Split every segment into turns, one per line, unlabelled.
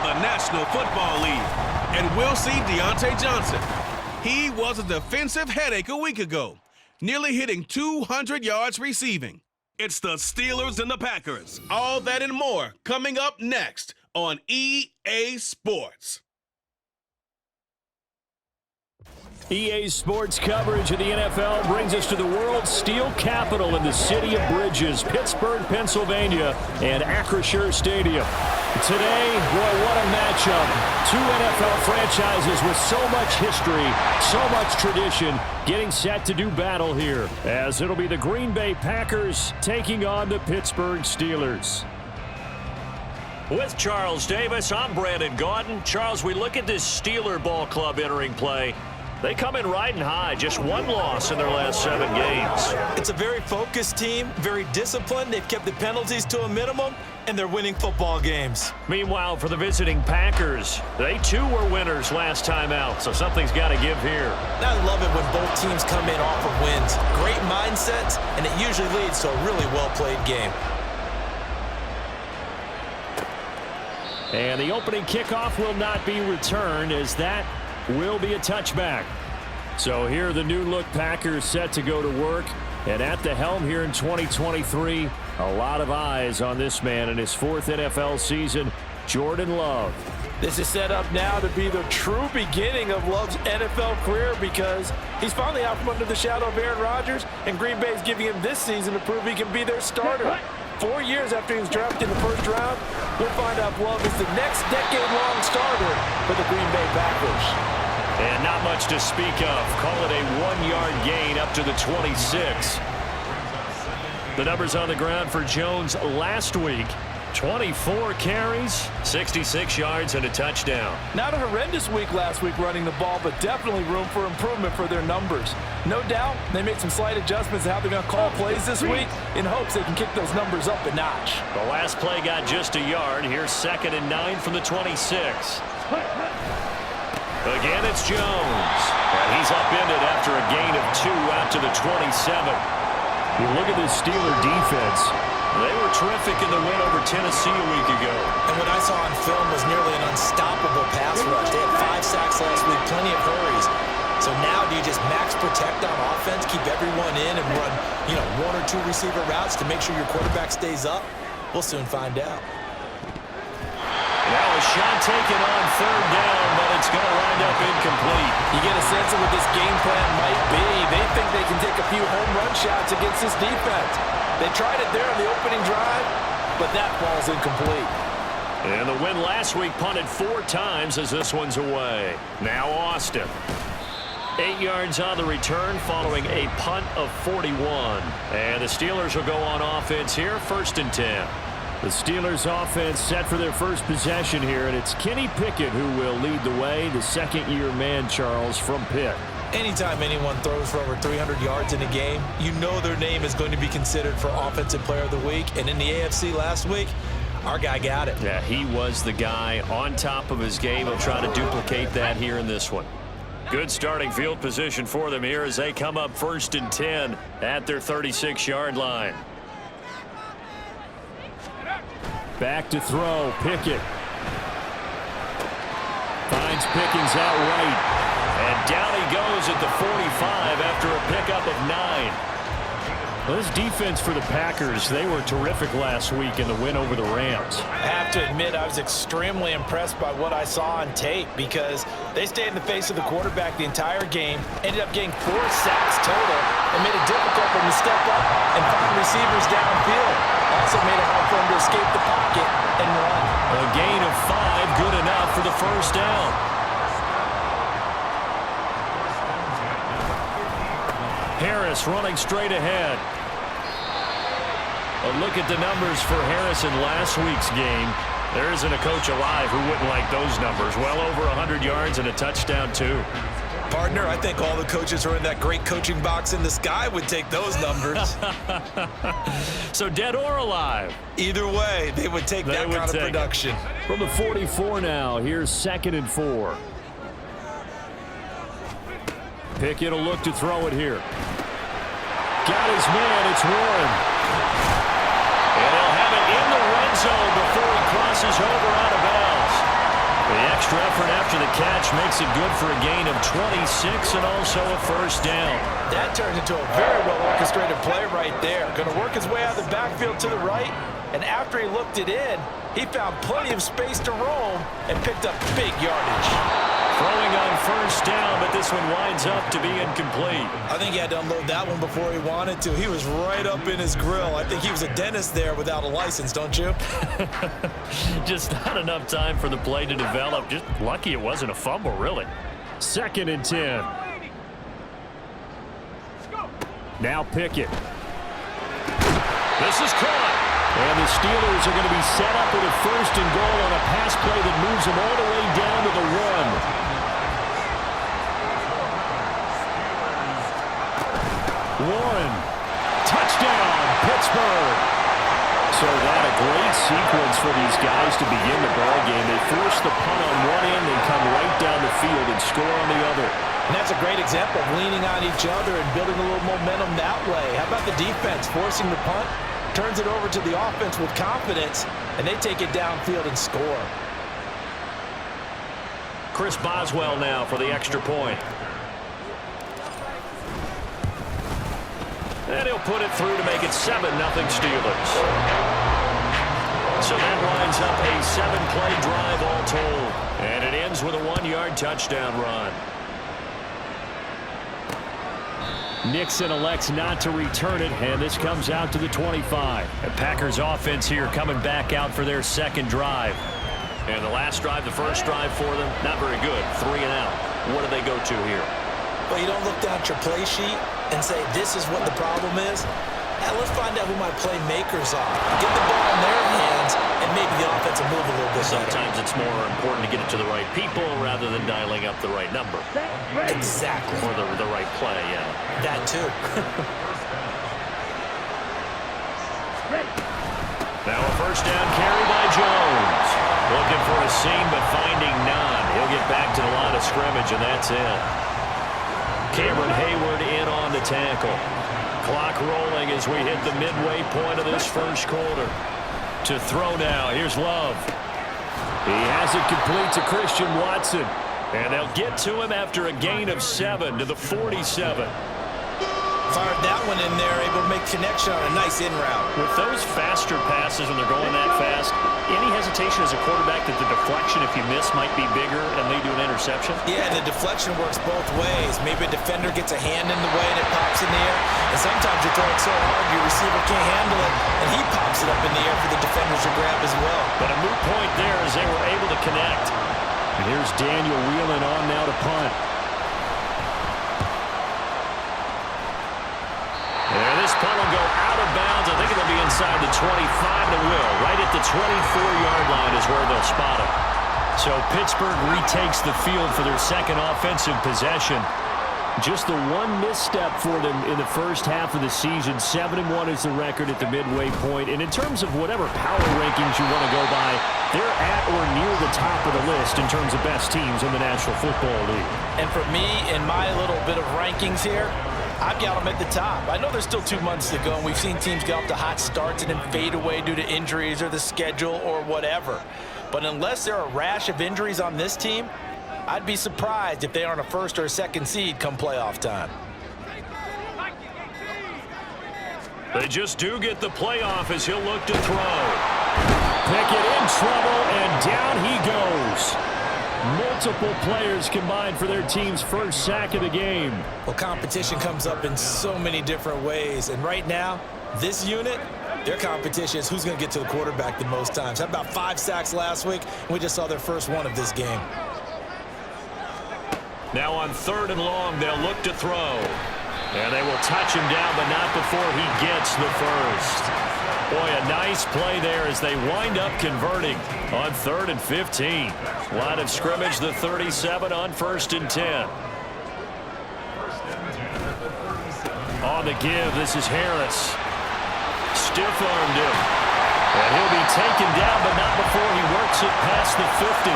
the National Football League. And we'll see Deontay Johnson. He was a defensive headache a week ago, nearly hitting 200 yards receiving. It's the Steelers and the Packers. All that and more coming up next on EA Sports.
EA Sports coverage of the NFL brings us to the world's steel capital in the city of bridges, Pittsburgh, Pennsylvania, and Acrisure Stadium. Today, boy, what a matchup. Two NFL franchises with so much history, so much tradition, getting set to do battle here, as it'll be the Green Bay Packers taking on the Pittsburgh Steelers. With Charles Davis, I'm Brandon Gaudin. Charles, we look at this Steeler ball club entering play. They come in riding high, just one loss in their last 7 games.
It's a very focused team, very disciplined. They've kept the penalties to a minimum, and they're winning football games.
Meanwhile, for the visiting Packers, they too were winners last time out, so something's got to give here.
I love it when both teams come in off of wins. Great mindsets, and it usually leads to a really well-played game.
And the opening kickoff will not be returned, as that will be a touchback. So here the new-look Packers set to go to work. And at the helm here in 2023, a lot of eyes on this man in his 4th NFL season, Jordan Love.
This is set up now to be the true beginning of Love's NFL career, because he's finally out from under the shadow of Aaron Rodgers, and Green Bay is giving him this season to prove he can be their starter. 4 years after he was drafted in the first round, we'll find out if Love is the next decade-long starter for the Green Bay Packers.
And not much to speak of. Call it a 1-yard gain up to the 26. The numbers on the ground for Jones last week: 24 carries, 66 yards, and a touchdown.
Not a horrendous week last week running the ball, but definitely room for improvement for their numbers. No doubt they made some slight adjustments to how they're going to call plays this week in hopes they can kick those numbers up a notch.
The last play got just a yard. Here's 2nd and 9 from the 26. Again, it's Jones. And he's upended after a gain of 2 out to the 27. You look at this Steeler defense. They were terrific in the win over Tennessee a week ago.
And what I saw on film was nearly an unstoppable pass rush. They had 5 sacks last week, plenty of hurries. So now do you just max protect on offense, keep everyone in, and run, 1 or 2 receiver routes to make sure your quarterback stays up? We'll soon find out.
Now a shot taken on 3rd down, but it's going to wind up incomplete.
You get a sense of what this game plan might be. They think they can take a few home run shots against this defense. They tried it there on the opening drive, but that ball's incomplete.
And the win last week punted 4 times as this one's away. Now Austin. 8 yards on the return following a punt of 41. And the Steelers will go on offense here, 1st and 10. The Steelers offense set for their first possession here, and it's Kenny Pickett who will lead the way, the second-year man, Charles, from Pitt.
Anytime anyone throws for over 300 yards in a game, you know their name is going to be considered for Offensive Player of the Week. And in the AFC last week, our guy got it.
Yeah, he was the guy on top of his game. He'll try to duplicate that here in this one. Good starting field position for them here as they come up 1st and 10 at their 36-yard line. Back to throw, Pickett. Finds Pickens out right. And down he goes at the 45 after a pickup of 9. Well, this defense for the Packers, they were terrific last week in the win over the Rams.
I have to admit, I was extremely impressed by what I saw on tape, because they stayed in the face of the quarterback the entire game, ended up getting 4 sacks total, and made it difficult for him to step up and find receivers downfield. Also made it hard for him to escape the pocket and run.
A gain of 5, good enough for the 1st down. Harris running straight ahead. A look at the numbers for Harris in last week's game. There isn't a coach alive who wouldn't like those numbers. Well over 100 yards and a touchdown, too.
Partner, I think all the coaches who are in that great coaching box in the sky would take those numbers.
So dead or alive?
Either way, they would take that kind of production.
From the 44 now, here's 2nd and 4. Pickett will look to throw it here. Got his man, it's Warren. And he'll have it in the red zone before he crosses over out of bounds. extra effort after the catch makes it good for a gain of 26 and also a first down.
That turns into a very well-orchestrated play right there. Going to work his way out of the backfield to the right, and after he looked it in, he found plenty of space to roam and picked up big yardage.
Throwing on first down, but this one winds up to be incomplete.
I think he had to unload that one before he wanted to. He was right up in his grill. I think he was a dentist there without a license, don't you?
Just not enough time for the play to develop. Just lucky it wasn't a fumble, really. 2nd and 10. Now Pickett. This is caught. And the Steelers are going to be set up with a 1st and goal on a pass play that moves them all the way down to the 1. Warren. Touchdown, Pittsburgh. So that a great sequence for these guys to begin the ball game. They force the punt on one end and come right down the field and score on the other.
And that's a great example of leaning on each other and building a little momentum that way. How about the defense forcing the punt? Turns it over to the offense with confidence, and they take it downfield and score.
Chris Boswell now for the extra point. And he'll put it through to make it 7-0 Steelers. So that lines up a 7-play drive all told. And it ends with a 1-yard touchdown run. Nixon elects not to return it, and this comes out to the 25. The Packers offense here coming back out for their 2nd drive. And the last drive, the first drive for them, not very good. 3 and out. What do they go to here?
Well, you don't look down at your play sheet and say, this is what the problem is. Now, let's find out who my playmakers are. Get the ball in their hands, and maybe the offense will move a little bit better.
Sometimes it's more important to get it to the right people rather than dialing up the right number.
Exactly.
Or the right play, yeah.
That too.
Now a first down carry by Jones. Looking for a seam, but finding none. He'll get back to the line of scrimmage, and that's it. Cameron Hayward in on the tackle. Clock rolling as we hit the midway point of this first quarter. To throw now, here's Love. He has it complete to Christian Watson. And they'll get to him after a gain of 7 to the 47.
Fired that one in there, able to make connection on a nice in route.
With those faster passes when they're going that fast, any hesitation as a quarterback that the deflection, if you miss, might be bigger and lead to an interception?
Yeah, and the deflection works both ways. Maybe a defender gets a hand in the way and it pops in the air. And sometimes you throw it so hard your receiver can't handle it, and he pops it up in the air for the defenders to grab as well.
But a moot point there as they were able to connect. And here's Daniel Whelan on now to punt. And this punt will go out of bounds. I think it'll be inside the 25, and it will. Right at the 24-yard line is where they'll spot him. So Pittsburgh retakes the field for their 2nd offensive possession. Just the one misstep for them in the first half of the season. 7-1 is the record at the midway point. And in terms of whatever power rankings you want to go by, they're at or near the top of the list in terms of best teams in the National Football League.
And for me, in my little bit of rankings here, I've got them at the top. I know there's still 2 months to go, and we've seen teams get off to hot starts and then fade away due to injuries or the schedule or whatever. But unless there are a rash of injuries on this team, I'd be surprised if they aren't a 1st or a 2nd seed come playoff time.
They just do get the playoff as he'll look to throw. Pickett in trouble, and down he goes. Multiple players combined for their team's first sack of the game.
Well, competition comes up in so many different ways. And right now, this unit, their competition is who's going to get to the quarterback the most times. How about 5 sacks last week? We just saw their first one of this game.
Now on 3rd and long, they'll look to throw. And they will touch him down, but not before he gets the first. Boy, a nice play there as they wind up converting on 3rd and 15. Line of scrimmage, the 37 on 1st and 10. On the give, this is Harris. Stiff-armed him. And he'll be taken down, but not before he works it past the 50.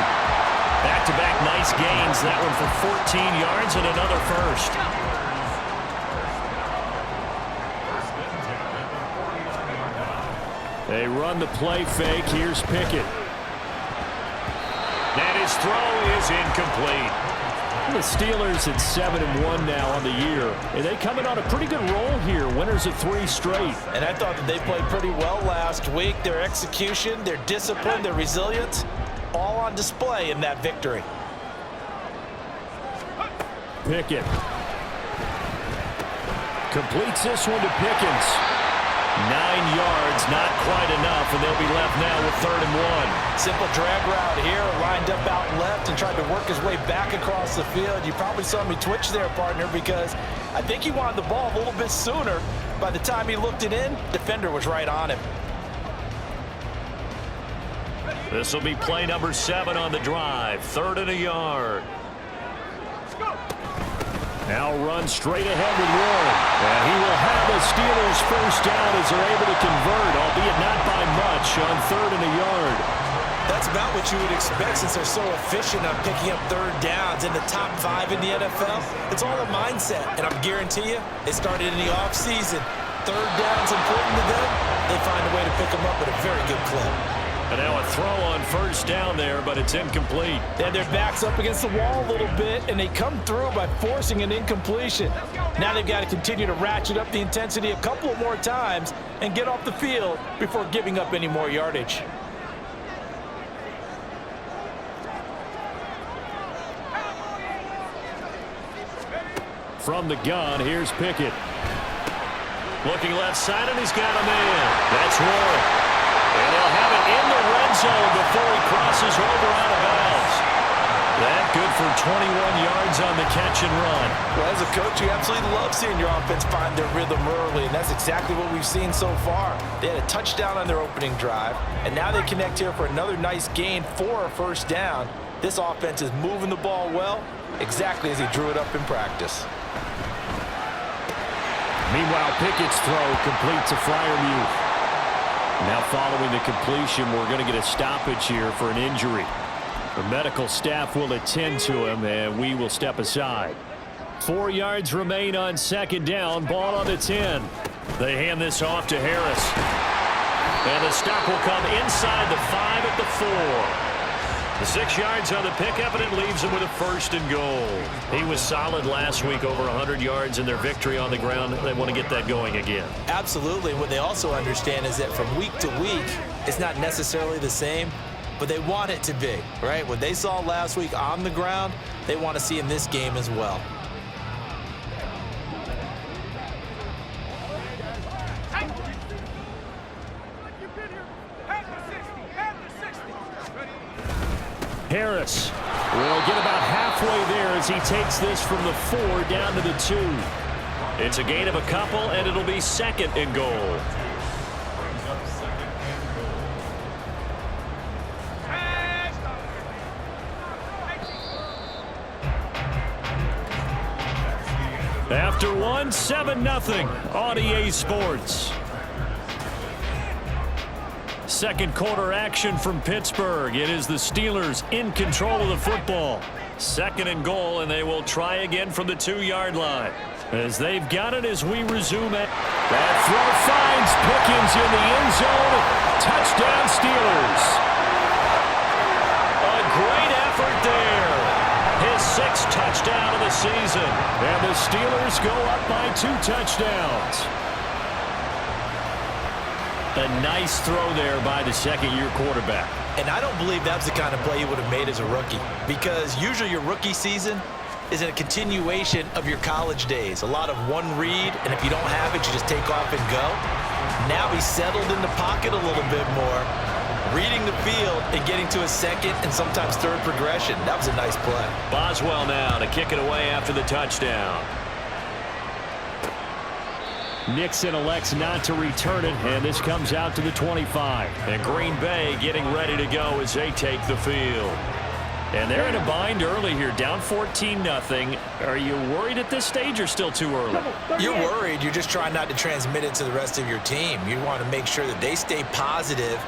Back-to-back nice gains. That one for 14 yards and another first. They run the play fake. Here's Pickett. That is His throw is incomplete. The Steelers at 7-1 now on the year. And they come in on a pretty good roll here. Winners of 3 straight.
And I thought that they played pretty well last week. Their execution, their discipline, their resilience, all on display in that victory.
Pickett. Completes this one to Pickens. 9 yards, not quite enough, and they'll be left now with 3rd and 1.
Simple drag route here, lined up out left and tried to work his way back across the field. You probably saw me twitch there, partner, because I think he wanted the ball a little bit sooner. By the time he looked it in, defender was right on him.
This will be play number 7 on the drive. 3rd and a yard. Now run straight ahead with Warren. And he will have the Steelers first down as they're able to convert, albeit not by much, on 3rd and a yard.
That's about what you would expect since they're so efficient on picking up 3rd downs in the top 5 in the NFL. It's all a mindset, and I'm guarantee you, it started in the offseason. 3rd down's important to them. They find a way to pick them up at a very good clip.
And now a throw on 1st down there, but it's incomplete.
They had their backs up against the wall a little bit, and they come through by forcing an incompletion. Now they've got to continue to ratchet up the intensity a couple of more times and get off the field before giving up any more yardage.
From the gun, here's Pickett. Looking left side, and he's got a man. That's Warren. And they'll have it in the red zone before he crosses over out of bounds. That good for 21 yards on the catch and run.
Well, as a coach, you absolutely love seeing your offense find their rhythm early, and that's exactly what we've seen so far. They had a touchdown on their opening drive, and now they connect here for another nice gain for a 1st down. This offense is moving the ball well, exactly as he drew it up in practice.
Meanwhile, Pickett's throw complete to Freiermuth. Now following the completion, we're going to get a stoppage here for an injury. The medical staff will attend to him, and we will step aside. 4 yards remain on 2nd down. Ball on the 10. They hand this off to Harris. And the stop will come inside the 5 at the 4. The 6 yards on the pickup, and it leaves him with a 1st and goal. He was solid last week, over 100 yards in their victory on the ground. They want to get that going again.
Absolutely. What they also understand is that from week to week, it's not necessarily the same, but they want it to be, right? What they saw last week on the ground, they want to see in this game as well.
Harris will get about halfway there as he takes this from the 4 down to the 2. It's a gain of a couple, and it'll be 2nd and goal. After 1, 7-0 on EA Sports. 2nd quarter action from Pittsburgh. It is the Steelers in control of the football. 2nd and goal, and they will try again from the 2-yard line. As they've got it as we resume it. That throw finds Pickens in the end zone. Touchdown Steelers. A great effort there. His 6th touchdown of the season. And the Steelers go up by 2 touchdowns. A nice throw there by the 2nd-year quarterback.
And I don't believe that's the kind of play he would have made as a rookie, because usually your rookie season is a continuation of your college days. A lot of one read, and if you don't have it, you just take off and go. Now he's settled in the pocket a little bit more, reading the field and getting to a 2nd and sometimes 3rd progression. That was a nice play.
Boswell now to kick it away after the touchdown. Nixon elects not to return it, and this comes out to the 25. And Green Bay getting ready to go as they take the field. And they're in a bind early here, down 14-0. Are you worried at this stage or still too early?
You're worried. You're just trying not to transmit it to the rest of your team. You want to make sure that they stay positive,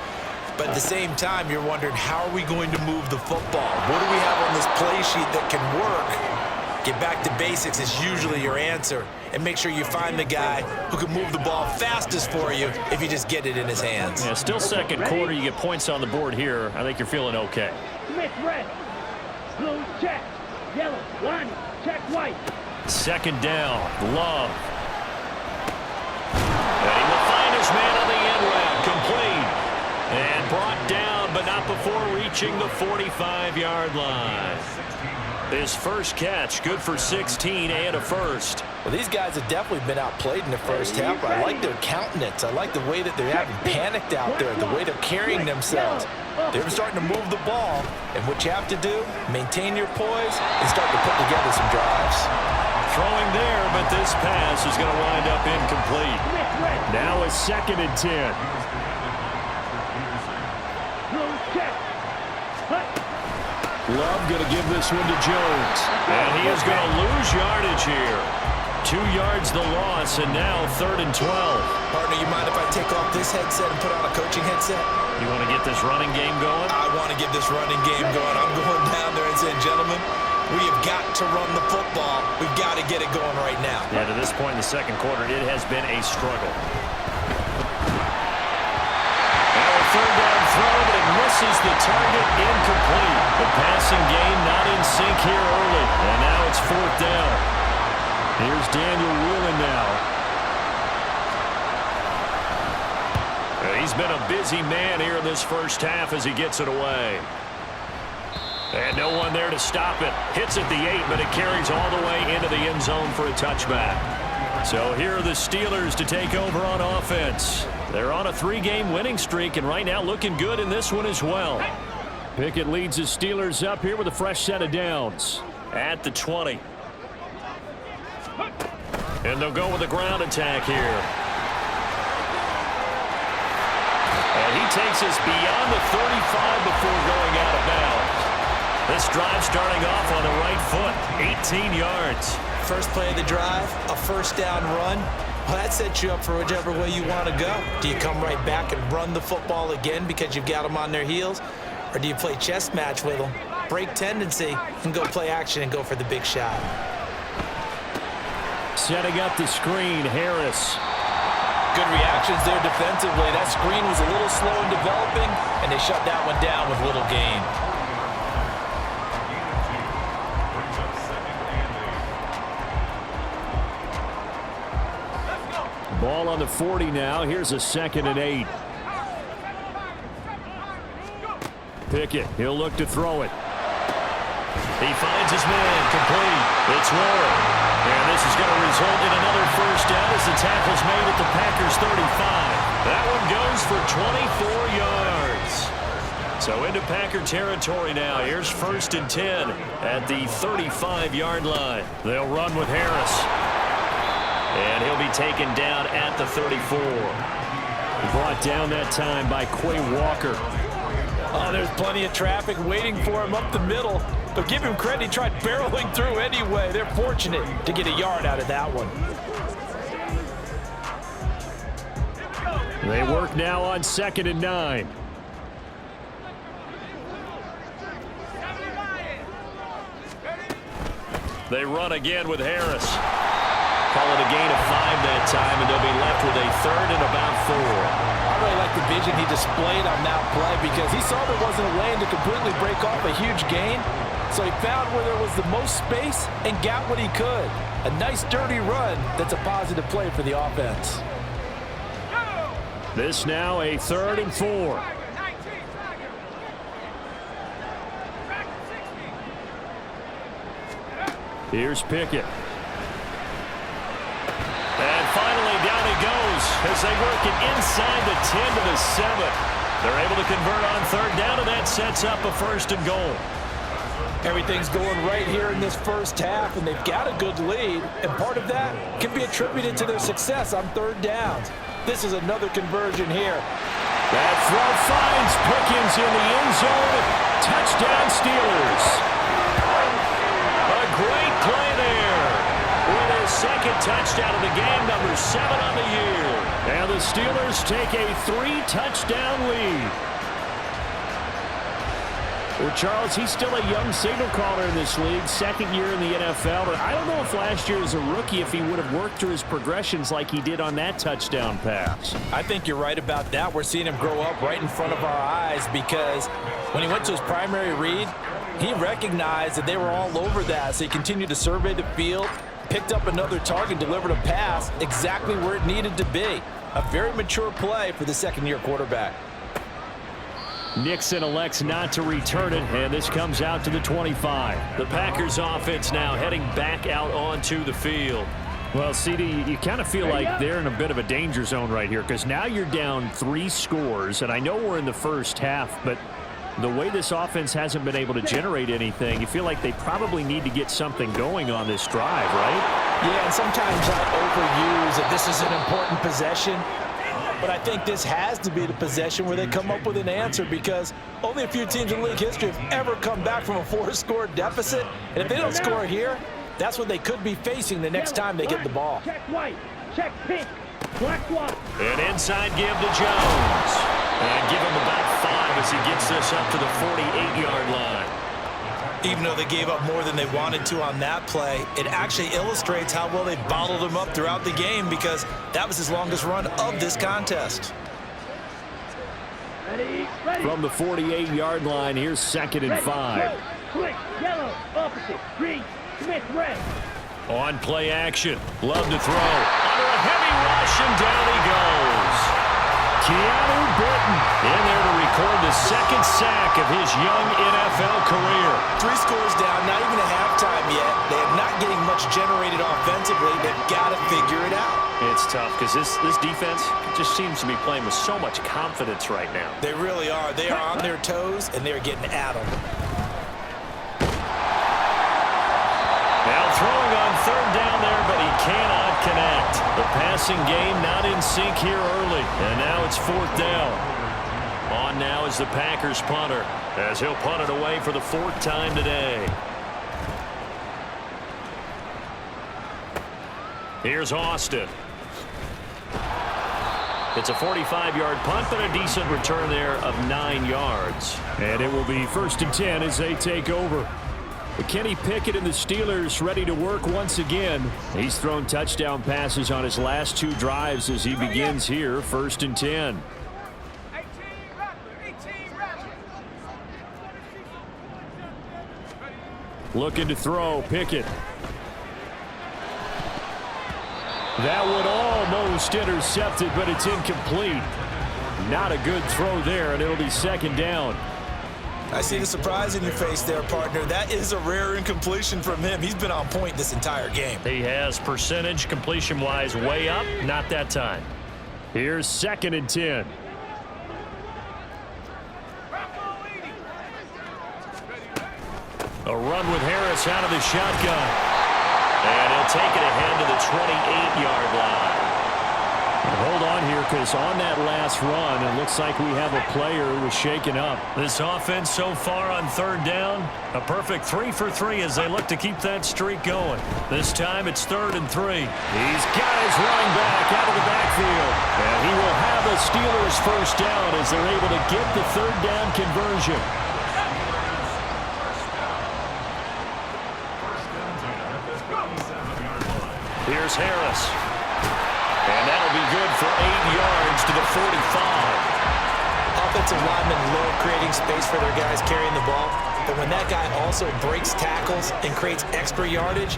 but at the same time, you're wondering, how are we going to move the football? What do we have on this play sheet that can work? Get back to basics is usually your answer, and make sure you find the guy who can move the ball fastest for you if you just get it in his hands.
Yeah, still 2nd quarter. You get points on the board here. I think you're feeling okay.
Blue check. Yellow, one. Check white.
Second down, Love. And he will find his man on the end route, complete. And brought down, but not before reaching the 45-yard line. His first catch, good for 16 and a first.
Well, these guys have definitely been outplayed in the first half, but I like their countenance. I like the way that they haven't panicked out there, the way they're carrying themselves. They're starting to move the ball, and what you have to do, maintain your poise and start to put together some drives.
Throwing there, but this pass is going to wind up incomplete. Now a 2nd and 10. Love going to give this one to Jones. And he is going to lose yardage here. 2 yards the loss, and now 3rd and 12.
Partner, you mind if I take off this headset and put on a coaching headset?
You want to get this running game going?
I want to get this running game going. I'm going down there and saying, gentlemen, we have got to run the football. We've got to get it going right now.
Yeah, to this point in the second quarter, it has been a struggle. Now a 3rd down throw, but it misses the target, incomplete. The passing game not in sync here early, and now it's 4th down. Here's Daniel Whelan now. He's been a busy man here in this first half as he gets it away. And no one there to stop it. Hits at the 8, but it carries all the way into the end zone for a touchback. So here are the Steelers to take over on offense. They're on a 3-game winning streak, and right now looking good in this one as well. Pickett leads his Steelers up here with a fresh set of downs at the 20. And they'll go with a ground attack here. And he takes us beyond the 35 before going out of bounds. This drive starting off on the right foot, 18 yards.
First play of the drive, a first down run. Well, that sets you up for whichever way you want to go. Do you come right back and run the football again because you've got them on their heels? Or do you play chess match with them, break tendency, and go play action and go for the big shot?
Setting up the screen, Harris.
Good reactions there defensively. That screen was a little slow in developing, and they shut that one down with little gain.
Ball on the 40 now. Here's a 2nd and 8. Pickett, he'll look to throw it. He finds his man, complete. It's Warren. And this is going to result in another first down as the tackle's made at the Packers' 35. That one goes for 24 yards. So into Packer territory now. Here's 1st and 10 at the 35-yard line. They'll run with Harris. And he'll be taken down at the 34. Brought down that time by Quay Walker.
Oh, there's plenty of traffic waiting for him up the middle. But give him credit, he tried barreling through anyway. They're fortunate to get a yard out of that one.
They work now on 2nd and 9. They run again with Harris. Call it a gain of 5 that time, and they'll be left with a 3rd and about 4.
I really like the vision he displayed on that play because he saw there wasn't a lane to completely break off a huge gain. So he found where there was the most space and got what he could. A nice dirty run that's a positive play for the offense.
This now a 3rd and 4. Here's Pickett. And finally, down he goes as they work it inside the 10 to the 7. They're able to convert on 3rd down, and that sets up a 1st and goal.
Everything's going right here in this first half, and they've got a good lead, and part of that can be attributed to their success on 3rd downs. This is another conversion here.
That throw finds Pickens in the end zone. Touchdown, Steelers. A great play there. With his 2nd touchdown of the game, number 7 on the year. And the Steelers take a 3-touchdown lead. Well, Charles, he's still a young signal caller in this league, 2nd year in the NFL. But I don't know if last year as a rookie, if he would have worked through his progressions like he did on that touchdown pass.
I think you're right about that. We're seeing him grow up right in front of our eyes because when he went to his primary read, He recognized that they were all over that, so he continued to survey the field, picked up another target, delivered a pass exactly where it needed to be. A very mature play for the second-year quarterback.
Nixon elects not to return it, and this comes out to the 25. The Packers offense now heading back out onto the field. Well, CD, you kind of feel like they're in a bit of a danger zone right here because now you're down 3 scores, and I know we're in the first half, but the way this offense hasn't been able to generate anything, you feel like they probably need to get something going on this drive, right?
Yeah, and sometimes I overuse that this is an important possession, but I think this has to be the possession where they come up with an answer because only a few teams in league history have ever come back from a 4-score deficit, and if they don't score here, that's what they could be facing the next time they get the ball.
Check white. Check pink. Black one.
An inside give to Jones. And give him about 5 as he gets this up to the 48-yard line.
Even though they gave up more than they wanted to on that play, it actually illustrates how well they bottled him up throughout the game because that was his longest run of this contest.
Ready.
From the 48-yard line, here's 2nd and 5.
Click. Yellow. Opposite. Green. Smith. Red.
On play action. Love to throw. Under a heavy rush, and down he goes. Keanu Britton in there to record the 2nd sack of his young NFL career.
3 scores down, not even a halftime yet. They are not getting much generated offensively. They've got to figure it out.
It's tough because this defense just seems to be playing with so much confidence right now.
They really are. They are on their toes, and they're getting at them.
Now throwing on 3rd down there, but he cannot connect. The passing game not in sync here early, and now it's 4th down. On now is the Packers punter, as he'll punt it away for the 4th time today. Here's Austin. It's a 45-yard punt, but a decent return there of 9 yards. And it will be 1st and 10 as they take over. Kenny Pickett and the Steelers ready to work once again. He's thrown touchdown passes on his last 2 drives as he begins here, 1st and 10. Looking to throw, Pickett. That one almost intercepted, but it's incomplete. Not a good throw there, and it'll be 2nd down.
I see the surprise in your face there, partner. That is a rare incompletion from him. He's been on point this entire game.
He has percentage completion-wise way up, not that time. Here's 2nd and 10. A run with Harris out of the shotgun. And he'll take it ahead to the 28-yard line. Hold on here, because on that last run, it looks like we have a player who was shaken up. This offense so far on 3rd down, a perfect 3 for 3 as they look to keep that streak going. This time it's 3rd and 3. He's got his running back out of the backfield. And he will have a Steelers 1st down as they're able to get the 3rd down conversion. Here's Harris. And that'll be good for 8 yards to the 45.
Offensive linemen love creating space for their guys carrying the ball. But when that guy also breaks tackles and creates extra yardage,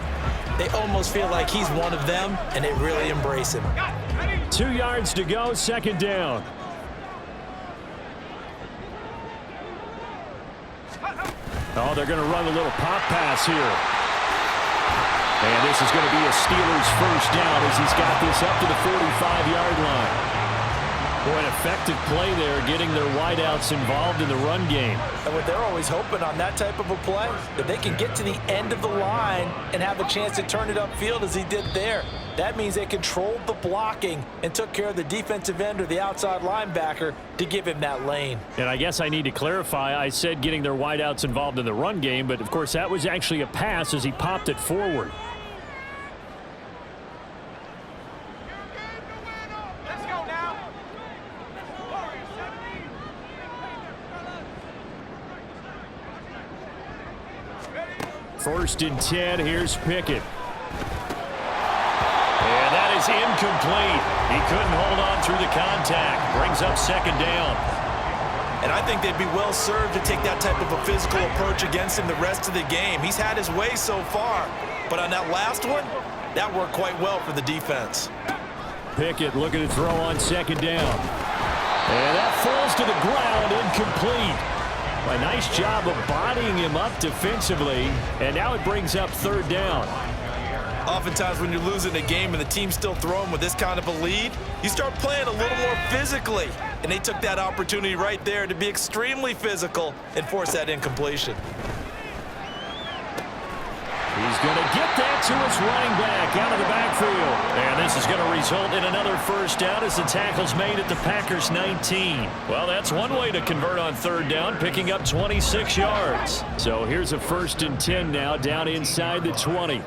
they almost feel like he's one of them, and they really embrace him.
2 yards to go, 2nd down. Oh, they're going to run a little pop pass here. And this is going to be a Steelers 1st down as he's got this up to the 45-yard line. Boy, an effective play there, getting their wideouts involved in the run game.
And what they're always hoping on that type of a play, that they can get to the end of the line and have a chance to turn it upfield as he did there. That means they controlled the blocking and took care of the defensive end or the outside linebacker to give him that lane.
And I guess I need to clarify, I said getting their wideouts involved in the run game, but of course that was actually a pass as he popped it forward. First and 10, here's Pickett. And that is incomplete. He couldn't hold on through the contact. Brings up 2nd down.
And I think they'd be well served to take that type of a physical approach against him the rest of the game. He's had his way so far, but on that last one, that worked quite well for the defense.
Pickett looking to throw on second down. And that falls to the ground, incomplete. A nice job of bodying him up defensively, and now it brings up third down.
Oftentimes when you're losing a game and the team's still throwing with this kind of a lead, you start playing a little more physically. And they took that opportunity right there to be extremely physical and force that incompletion.
He's going to get that to his running back out of the backfield. And this is going to result in another first down as the tackle's made at the Packers' 19. Well, that's one way to convert on third down, picking up 26 yards. So here's a 1st and 10 now, down inside the 20.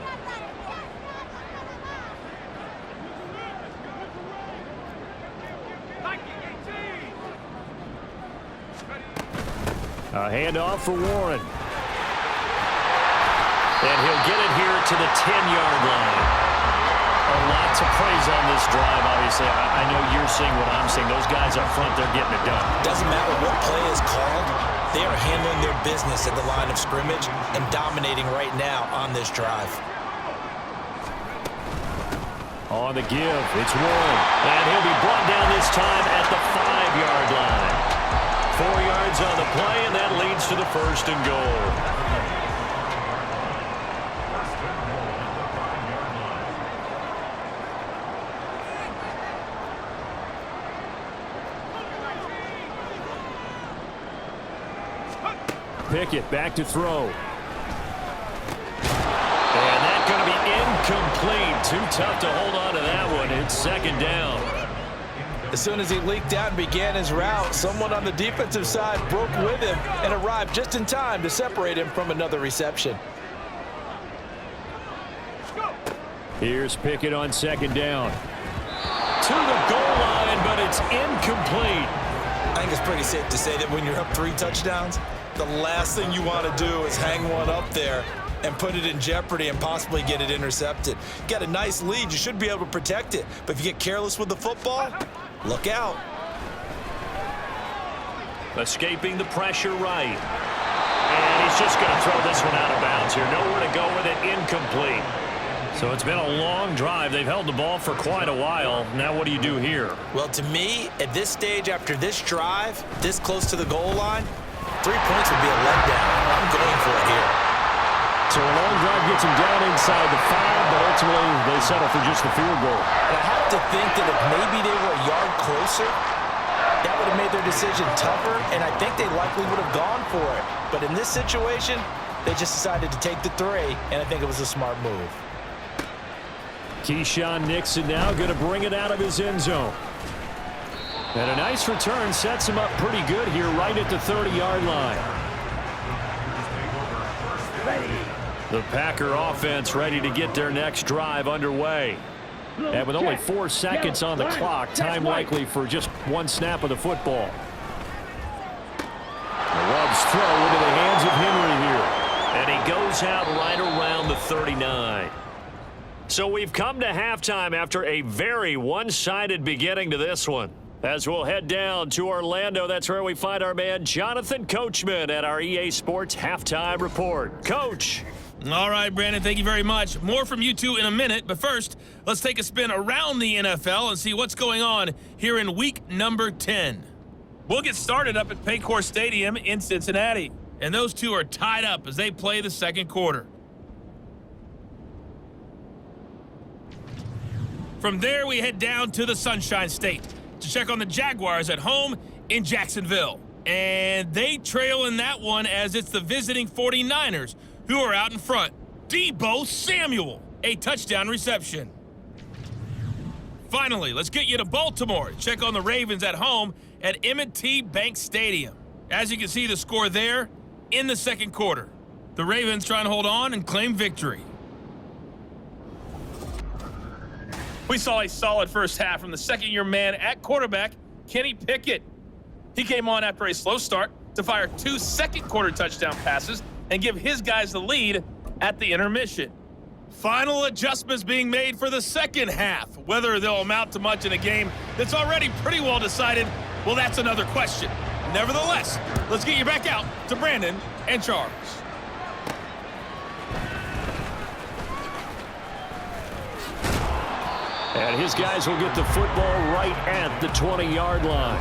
A handoff for Warren. And he'll get it here to the 10-yard line. A lot to praise on this drive, obviously. I know you're seeing what I'm seeing. Those guys up front, they're getting it done.
Doesn't matter what play is called. They are handling their business at the line of scrimmage and dominating right now on this drive.
On the give, it's Warren. And he'll be brought down this time at the 5-yard line. 4 yards on the play, and that leads to the 1st and goal. Pickett back to throw. And that's going to be incomplete. Too tough to hold on to that one. It's 2nd down.
As soon as he leaked out and began his route, someone on the defensive side broke with him and arrived just in time to separate him from another reception.
Here's Pickett on 2nd down. To the goal line, but it's incomplete.
I think it's pretty safe to say that when you're up 3 touchdowns, the last thing you want to do is hang one up there and put it in jeopardy and possibly get it intercepted. Got a nice lead. You should be able to protect it. But if you get careless with the football, look out.
Escaping the pressure right. And he's just going to throw this one out of bounds here. Nowhere to go with it. Incomplete. So it's been a long drive. They've held the ball for quite a while. Now what do you do here?
Well, to me, at this stage, after this drive, this close to the goal line, 3 points would be a letdown. I'm going for it here.
So a long drive gets him down inside the 5, but ultimately they settle for just the field goal.
And I have to think that if maybe they were a yard closer, that would have made their decision tougher, and I think they likely would have gone for it. But in this situation, they just decided to take the 3, and I think it was a smart move.
Keyshawn Nixon now going to bring it out of his end zone. And a nice return sets him up pretty good here right at the 30-yard line. The Packer offense ready to get their next drive underway. And with only 4 seconds on the clock, time likely for just 1 snap of the football. The Rubs throw into the hands of Henry here. And he goes out right around the 39. So we've come to halftime after a very one-sided beginning to this one. As we'll head down to Orlando, that's where we find our man Jonathan Coachman at our EA Sports Halftime Report. Coach.
All right, Brandon, thank you very much. More from you two in a minute, but first, let's take a spin around the NFL and see what's going on here in week number 10. We'll get started up at Paycor Stadium in Cincinnati, and those two are tied up as they play the 2nd quarter. From there, we head down to the Sunshine State to check on the Jaguars at home in Jacksonville. And they trail in that one as it's the visiting 49ers who are out in front. Deebo Samuel, a touchdown reception. Finally, let's get you to Baltimore. Check on the Ravens at home at M&T Bank Stadium. As you can see the score there in the 2nd quarter. The Ravens trying to hold on and claim victory. We saw a solid first half from the 2nd-year man at quarterback, Kenny Pickett. He came on after a slow start to fire 2 second-quarter touchdown passes and give his guys the lead at the intermission. Final adjustments being made for the 2nd half. Whether they'll amount to much in a game that's already pretty well decided, well, that's another question.
Nevertheless, let's get you back out to Brandon and Charles.
And his guys will get the football right at the 20-yard line.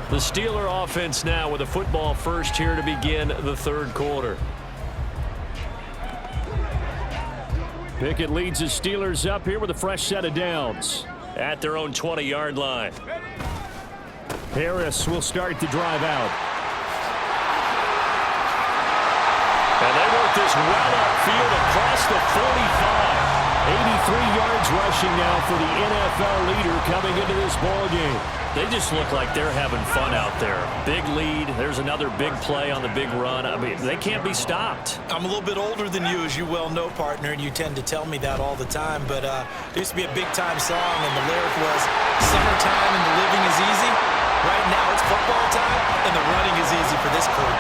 The Steeler offense now with a football first here to begin the third quarter. Pickett leads the Steelers up here with a fresh set of downs at their own 20-yard line. Harris will start the drive out. And they work this well upfield across the 45. 83 yards rushing now for the NFL leader coming into this ballgame. They just look like they're having fun out there. Big lead. There's another big play on the big run. I mean, they can't be stopped.
I'm a little bit older than you, as you well know, partner, and you tend to tell me that all the time. But there used to be a big-time song, and the lyric was, "Summertime and the living is easy." Right now, it's football time, and the running is easy for this crew.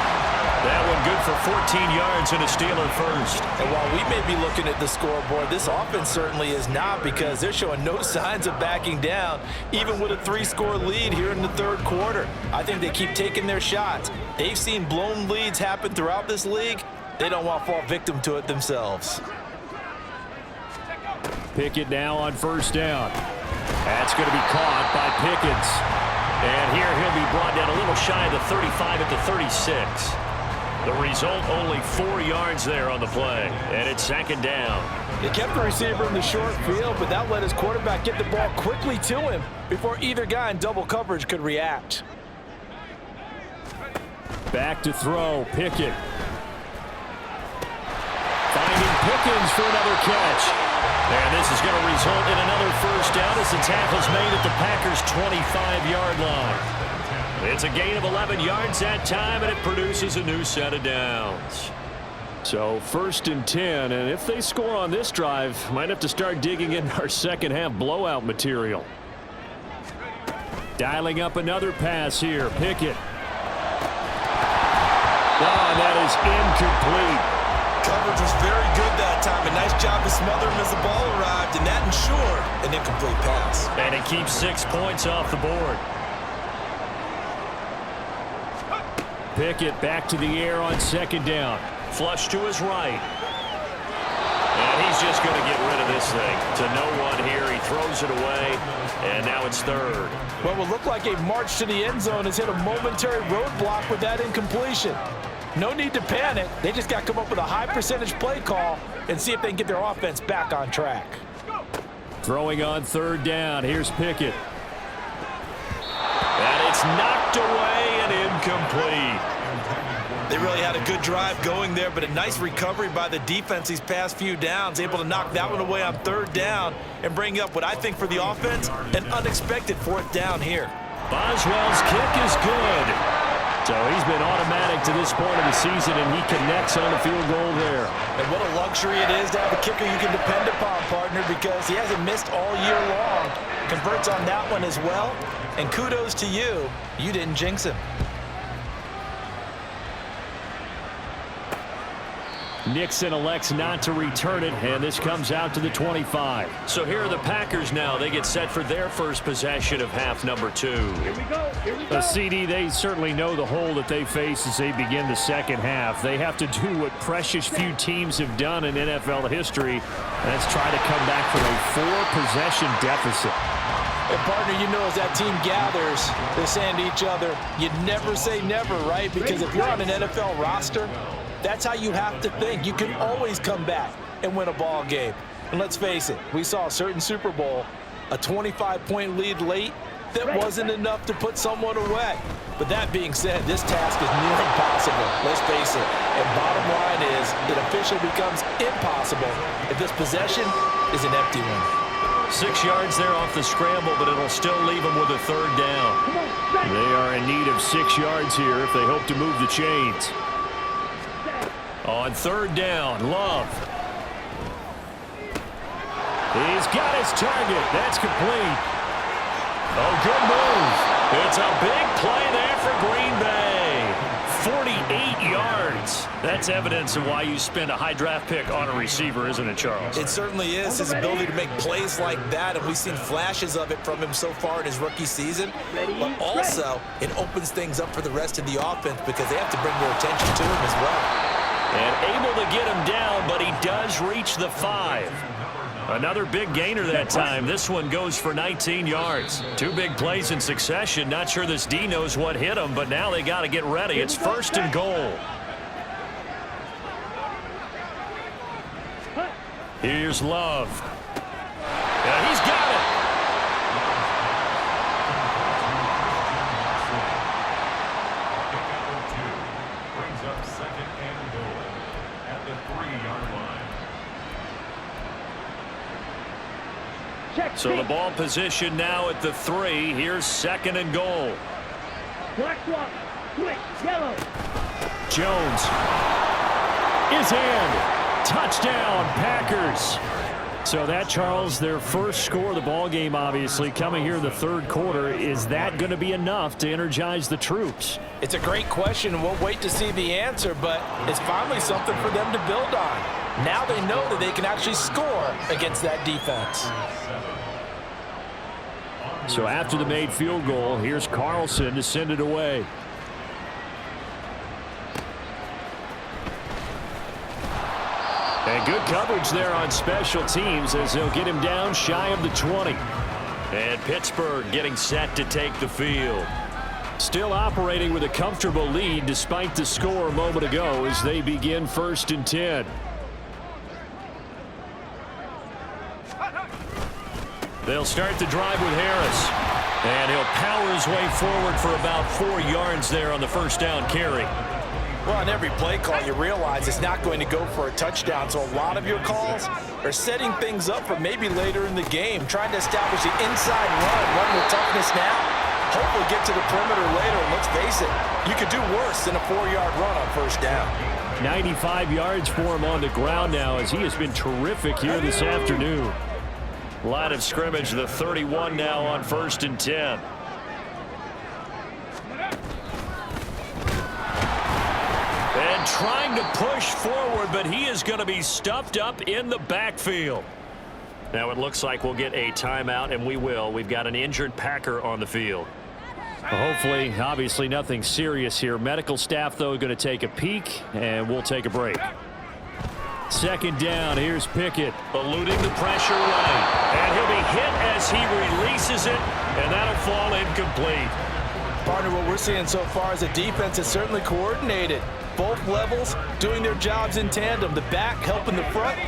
That one good for 14 yards and a Steeler first.
And while we may be looking at the scoreboard, this offense certainly is not, because they're showing no signs of backing down, even with a 3-score lead here in the third quarter. I think they keep taking their shots. They've seen blown leads happen throughout this league. They don't want to fall victim to it themselves.
Pickett now on first down. That's going to be caught by Pickens. And here he'll be brought down a little shy of the 35 at the 36. The result, only 4 yards there on the play. And it's second down.
They kept the receiver in the short field, but that let his quarterback get the ball quickly to him before either guy in double coverage could react.
Back to throw, Pickett. Finding Pickens for another catch. And this is going to result in another first down as the tackle's made at the Packers' 25-yard line. It's a gain of 11 yards that time, and it produces a new set of downs. So first and 10, and if they score on this drive, might have to start digging in our second-half blowout material. Dialing up another pass here, Pickett. Oh, that is incomplete.
Coverage was very good that time. A nice job to smother him as the ball arrived, and that ensured an incomplete pass.
And it keeps 6 points off the board. Pickett back to the air on second down. Flush to his right. And he's just going to get rid of this thing. To no one here. He throws it away. And now it's third.
What will look like a march to the end zone has hit a momentary roadblock with that incompletion. No need to panic. They just got to come up with a high percentage play call and see if they can get their offense back on track.
Throwing on third down. Here's Pickett. And it's knocked away and incomplete.
They really had a good drive going there, but a nice recovery by the defense these past few downs, able to knock that one away on third down and bring up what I think for the offense, an unexpected fourth down here.
Boswell's kick is good. So he's been automatic to this point of the season, and he connects on the field goal there.
And what a luxury it is to have a kicker you can depend upon, partner, because he hasn't missed all year long. Converts on that one as well. And kudos to you. You didn't jinx him.
Nixon elects not to return it, and this comes out to the 25. So here are the Packers now. They get set for their first possession of half number 2.
Here we go. Here we go.
CD, they certainly know the hole that they face as they begin the second half. They have to do what precious few teams have done in NFL history. That's try to come back from a 4-possession deficit.
And partner, you know, as that team gathers, they're saying to each other, you never say never, right? Because if you're on an NFL roster, that's how you have to think. You can always come back and win a ball game. And let's face it, we saw a certain Super Bowl, a 25-point lead late, that wasn't enough to put someone away. But that being said, this task is near impossible. Let's face it. And bottom line is, it officially becomes impossible if this possession is an empty one.
6 yards there off the scramble, but it'll still leave them with a third down. They are in need of 6 yards here if they hope to move the chains. On third down, Love. He's got his target. That's complete. Oh, good move. It's a big play there for Green Bay. 48 yards. That's evidence of why you spend a high draft pick on a receiver, isn't it, Charles?
It certainly is, his ability to make plays like that, and we've seen flashes of it from him so far in his rookie season. But also, it opens things up for the rest of the offense because they have to bring more attention to him as well.
And able to get him down, but he does reach the 5. Another big gainer that time. This one goes for 19 yards. 2 big plays in succession. Not sure this D knows what hit him, but now they got to get ready. It's 1st and goal. Here's Love. Yeah, he's got it.
Brings up 2nd and goal at the 3-yard line.
So the ball position now at the 3. Here's 2nd and goal.
Black swap, switch, yellow.
Jones is in. Touchdown, Packers. So that, Charles, their first score of the ball game, obviously, coming here in the 3rd quarter. Is that going to be enough to energize the troops?
It's a great question, and we'll wait to see the answer, but it's finally something for them to build on. Now they know that they can actually score against that defense.
So after the made field goal, here's Carlson to send it away. And good coverage there on special teams as they'll get him down shy of the 20. And Pittsburgh getting set to take the field. Still operating with a comfortable lead despite the score a moment ago as they begin 1st and 10. They'll start the drive with Harris. And he'll power his way forward for about 4 yards there on the 1st down carry.
Well, on every play call, you realize it's not going to go for a touchdown. So a lot of your calls are setting things up for maybe later in the game, trying to establish the inside run with toughness now. Hopefully get to the perimeter later. And let's face it, you could do worse than a 4-yard run on 1st down.
95 yards for him on the ground now as he has been terrific here this afternoon. Line of scrimmage, the 31 now on 1st and 10. And trying to push forward, but he is going to be stuffed up in the backfield. Now it looks like we'll get a timeout, and we will. We've got an injured Packer on the field. Hopefully, obviously nothing serious here. Medical staff, though, going to take a peek, and we'll take a break. 2nd down, here's Pickett, eluding the pressure right. And he'll be hit as he releases it, and that'll fall incomplete.
Partner, what we're seeing so far is a defense that's certainly coordinated. Both levels doing their jobs in tandem. The back helping the front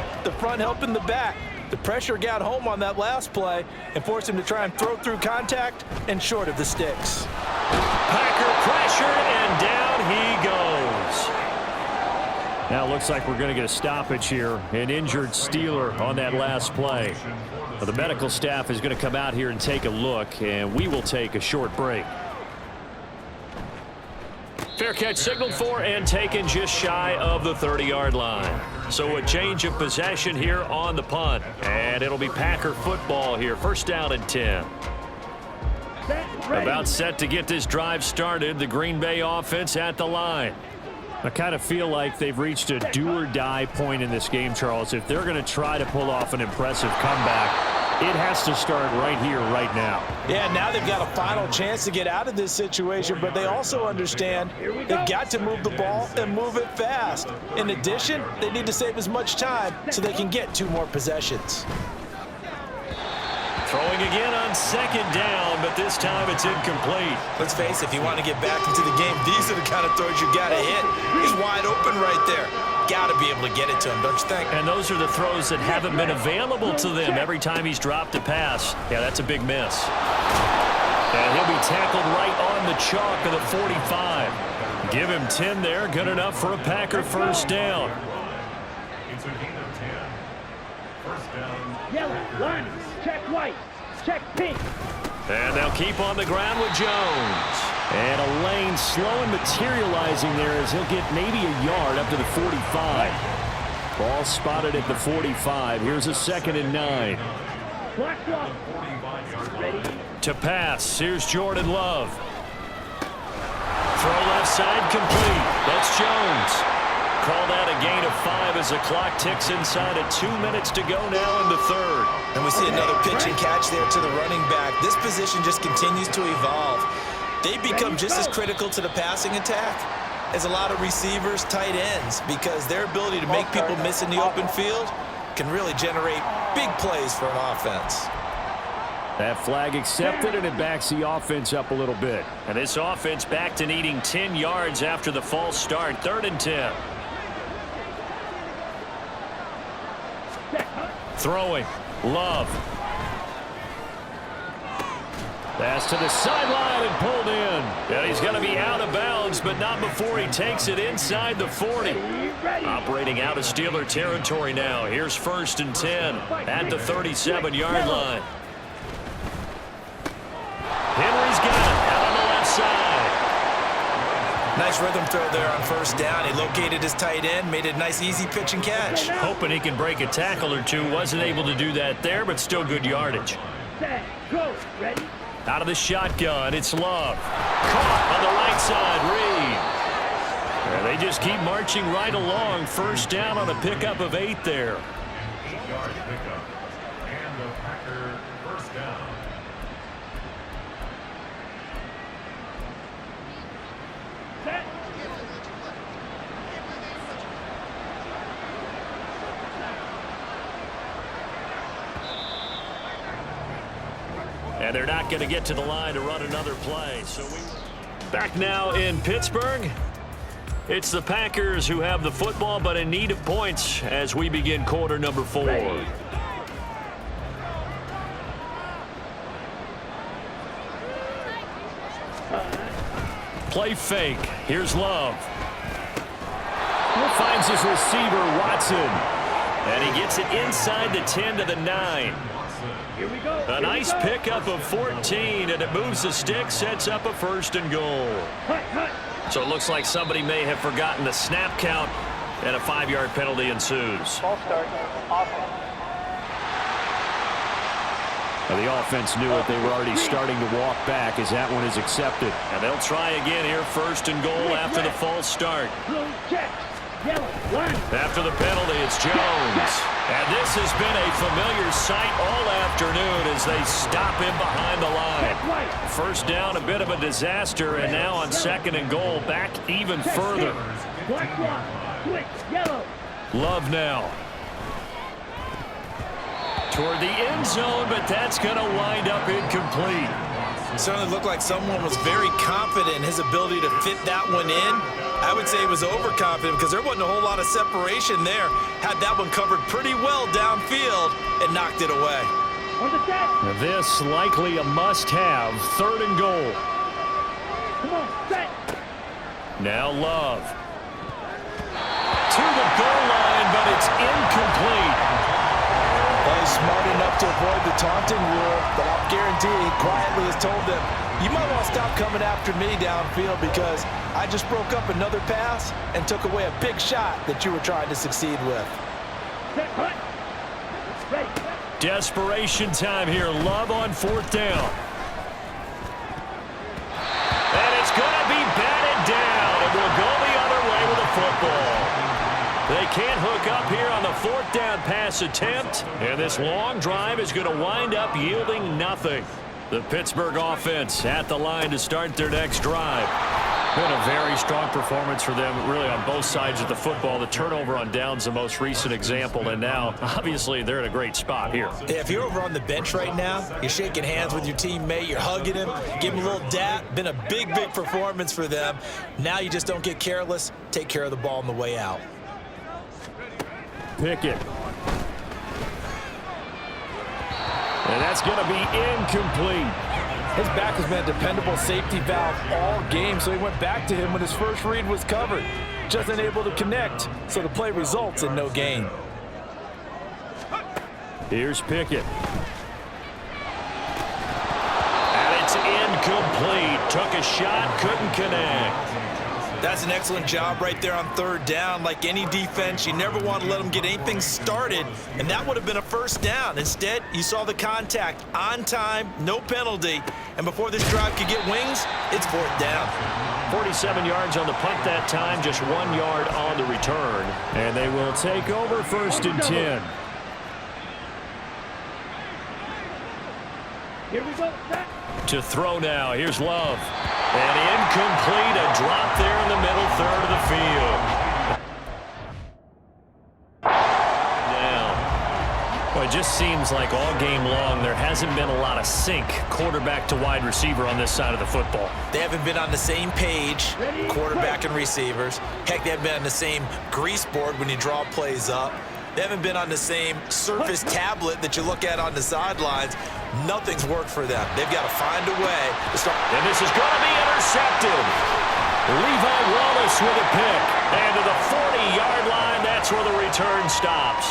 helping the back. The pressure got home on that last play and forced him to try and throw through contact and short of the sticks.
Packer pressured, and down he goes. Now it looks like we're going to get a stoppage here. An injured Steeler on that last play. The medical staff is going to come out here and take a look, and we will take a short break. Fair catch signaled for and taken just shy of the 30-yard line. So a change of possession here on the punt. And it'll be Packer football here. 1st down and 10. About set to get this drive started. The Green Bay offense at the line. I kind of feel like they've reached a do-or-die point in this game, Charles. If they're going to try to pull off an impressive comeback, it has to start right here, right now.
Yeah, now they've got a final chance to get out of this situation, but they also understand they've got to move the ball and move it fast. In addition, they need to save as much time so they can get 2 more possessions.
Throwing again on 2nd down, but this time it's incomplete.
Let's face it, if you want to get back into the game, these are the kind of throws you got to hit. He's wide open right there. Got to be able to get it to him, don't you think?
And those are the throws that haven't been available to them every time he's dropped a pass. Yeah, that's a big miss. And he'll be tackled right on the chalk of the 45. Give him 10 there, good enough for a Packer 1st down.
It's a gain of 10. 1st down.
Yellow, line, check white, check pink.
And they'll keep on the ground with Jones. And a lane slow and materializing there as he'll get maybe a yard up to the 45. Ball spotted at the 45. Here's a 2nd and 9.
Black swap. Ready.
To pass. Here's Jordan Love. Throw left side complete. That's Jones. call that a gain of 5 as the clock ticks inside of 2 minutes to go now in the third.
And we see another pitch and catch there to the running back. This position just continues to evolve. They become just as critical to the passing attack as a lot of receivers, tight ends, because their ability to make people miss in the open field can really generate big plays for an offense.
That flag accepted, and it backs the offense up a little bit. And this offense back to needing 10 yards after the false start. 3rd and 10. Throwing. Love. Pass to the sideline and pulled in. And he's going to be out of bounds, but not before he takes it inside the 40. Operating out of Steeler territory now. Here's 1st and 10 at the 37-yard line. Henry's got it out on the left side.
Nice rhythm throw there on 1st down. He located his tight end, made a nice easy pitch and catch.
Hoping he can break a tackle or two. Wasn't able to do that there, but still good yardage.
Go. Ready?
Out of the shotgun, it's Love. Caught on the right side, Reed. And they just keep marching right along. 1st down on a pickup of 8 there.
8-yard pickup. And the Packer 1st down.
And they're not going to get to the line to run another play. So back now in Pittsburgh. It's the Packers who have the football, but in need of points as we begin quarter number 4. Play fake. Here's Love. Finds his receiver, Watson. And he gets it inside the 10 to the 9.
Here we go.
A nice pickup of 14, and it moves the stick, sets up a 1st and goal. So it looks like somebody may have forgotten the snap count, and a 5-yard penalty ensues.
Ball start. Offense.
Now the offense knew it. They were already starting to walk back as that one is accepted. And they'll try again here, 1st and goal after the false start.
Blue check. Yellow. Line.
After the penalty, it's Jones. And this has been a familiar sight all afternoon as they stop him behind the line. 1st down, a bit of a disaster, and now on 2nd and goal, back even further.
Black block. Switch. Yellow.
Love now. Toward the end zone, but that's going to wind up incomplete.
It certainly looked like someone was very confident in his ability to fit that one in. I would say he was overconfident because there wasn't a whole lot of separation there. Had that one covered pretty well downfield and knocked it away.
On the set.
Now this likely a must-have. 3rd and goal.
Come on. Set.
Now Love. To the goal line, but it's incomplete.
Well, he's smart enough to avoid the taunting rule, but I'll guarantee he quietly has told them, you might want to stop coming after me downfield because I just broke up another pass and took away a big shot that you were trying to succeed with.
Set. Punt. Ready.
Desperation time here. Love on 4th down. And it's going to be batted down, and we'll go the other way with the football. They can't hook up here on the 4th down pass attempt, and this long drive is going to wind up yielding nothing. The Pittsburgh offense at the line to start their next drive. Been a very strong performance for them, really, on both sides of the football. The turnover on downs, the most recent example, and now, obviously, they're in a great spot here.
Yeah, if you're over on the bench right now, you're shaking hands with your teammate, you're hugging him, giving him a little dap. Been a big, big performance for them. Now you just don't get careless. Take care of the ball on the way out.
Pickett. And that's going to be incomplete.
His back has been a dependable safety valve all game, so he went back to him when his first read was covered. Just unable to connect, so the play results in no gain.
Here's Pickett. And it's incomplete. Took a shot, couldn't connect.
That's an excellent job right there on 3rd down. Like any defense, you never want to let them get anything started, and that would have been a 1st down. Instead, you saw the contact on time, no penalty, and before this drive could get wings, it's 4th down.
47 yards on the punt that time, just 1 yard on the return. And they will take over 1st and 10.
Here we go. Set.
To throw now. Here's Love. And incomplete. A drop there in the middle third of the field. Now, well, it just seems like all game long there hasn't been a lot of sync quarterback to wide receiver on this side of the football.
They haven't been on the same page, quarterback and receivers. Heck, they haven't been on the same grease board when you draw plays up. They haven't been on the same Surface tablet that you look at on the sidelines. Nothing's worked for them. They've got to find a way to start.
And this is going to be intercepted. Levi Wallace with a pick. And to the 40-yard line, that's where the return stops.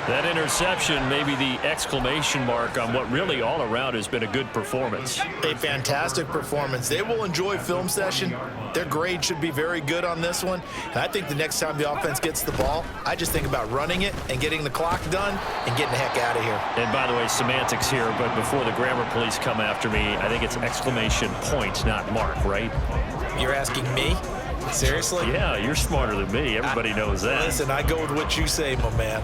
That interception may be the exclamation mark on what really all around has been a good performance.
A fantastic performance. They will enjoy film session. Their grade should be very good on this one. And I think the next time the offense gets the ball, I just think about running it and getting the clock done and getting the heck out of here.
And by the way, semantics here, but before the grammar police come after me, I think it's exclamation point, not mark, right?
You're asking me? Seriously?
Yeah, you're smarter than me. Everybody knows that.
Listen, I go with what you say, my man.